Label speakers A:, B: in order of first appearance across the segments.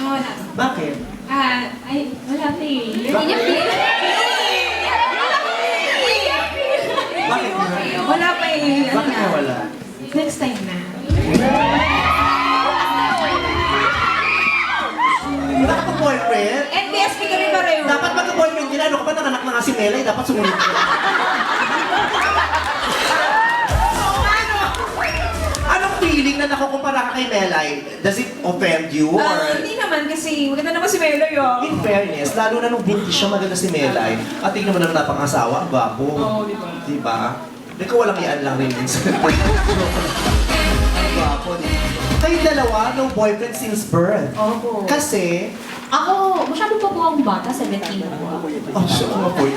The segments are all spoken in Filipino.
A: wala.
B: Bakit?
A: Ay, wala pa eh. Yun yung feel.
B: Bakit na?
A: Wala pa eh.
B: Bakit na wala?
A: Next time na.
B: Wala ka pang boyfriend?
A: NBSP kami pareho.
B: Dapat magka-boyfriend ka na. Ano ka ba? Nanganak na nga si Melay. Dapat sumunod ka. Anong feeling na nakukumpara ka kay Melay? Does it offend you? Or...
A: Hindi naman kasi maganda naman si Meloy oh.
B: In fairness, lalo na nung buntis siya, maganda si Melay. At tingnan mo na napangasawa, ang gwapo.
A: Oo, di ba?
B: Diba? Ikaw walang iyan lang rin minsan. Ang gwapo, di ba? Kayong dalawa, no boyfriend since birth.
A: Opo.
B: Kasi,
C: Ako, masyado pa po akong bata, 17 po.
B: oh, siya mga boy.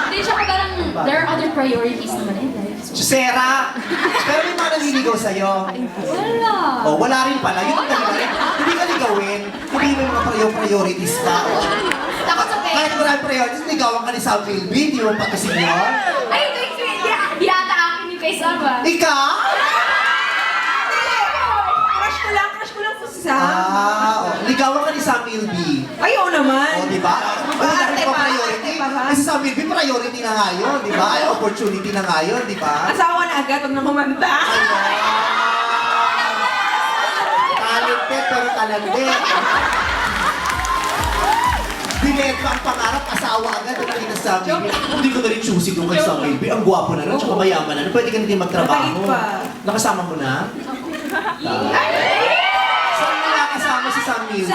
C: Hindi, tsaka parang there are other priorities naman in life. So.
B: Sera! Pero may mga nanliligaw sa'yo.
C: Wala.
B: Oh, wala rin pala. Yun ang talaga. Hindi ka ligawin. Hindi may mga priorities ka. Oh.
C: Takot sa pera.
B: Kahit maraming priorities, ligawan ka ni Sam Philby. Di mo patasin yun.
C: Ay, ito yung yata akin yung kay Sama.
B: Ikaw?
A: Crush ko lang po si Sam.
B: Oh. Ligawan ka ni Sam Philby.
A: Ay, oo naman.
B: Oh, di ba? Wala rin pa priority.
A: Arte pa.
B: Kasi Sam Philby, priority na nga yun. Di ba? Ay, opportunity na nga yun. Di ba?
A: Asawa na agad, huwag na kumanta.
B: Talented pero talented. Dinet pa ang pangarap, asawa agad. Ang nakita sa amin. Hindi ko na rin choosy doon kay Sam Philby. Ang gwapo na rin, tsaka mayaman na rin. Pwede ka na din magtrabaho.
A: Mabait pa.
B: Nakasama mo na? Saan mo nakasama si Sam Philby?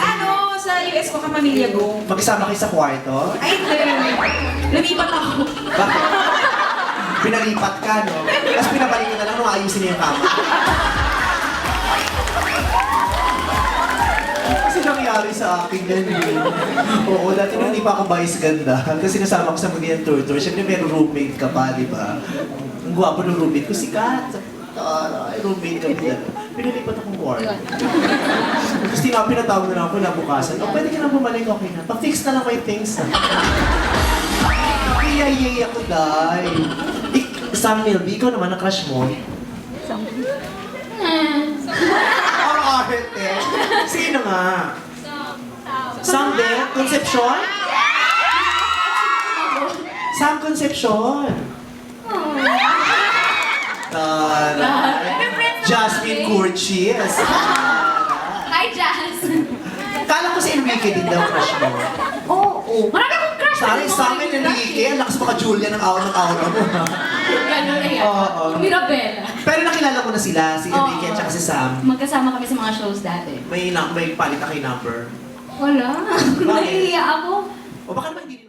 A: Sa US ko, Kapamilya Go.
B: Magkasama kayo sa kwarto?
A: Ay, hindi. Lumipat ako.
B: Bakit? Pinalipat ka, no? Tapos pinabalik ko na lang nung ayusin niya yung kama. Kasi nangyari sa akin yan, eh. Oo, dati nung hindi pa ako vice ganda. Kasi nasama ko sa Magian Tour. Siyempre may roommate ka pa, di ba? Ang gwapo ng roommate ko, si Kat. Ay, roommate kami na. Pinalipat akong kwarto. Tapos pinatawag na lang ako nabukasan. Oh, pwede ka na bumalik, okay na. Pa-fix na lang my things. Iyayay ako, day. Sam Philby, ikaw naman ang crush mo. Or arte. Sino nga? Sam din? Concepcion? Sam Concepcion. Jasmine Curchis.
C: Hi, Jazz.
B: Kala ko si Enrique din daw crush mo.
C: Oo. Marami akong crush.
B: Sorry, sa amin Enrique, ang lakas mo ka Julia ng aura mo.
C: Gano'n na yan.
B: Oo.
C: Mirabella.
B: Pero nakilala mo na sila, si Enrique at saka si Sam.
C: Magkasama kami sa mga shows dati.
B: May palit na kay number.
C: Wala. Nahihiya ako.
B: O baka naman hindi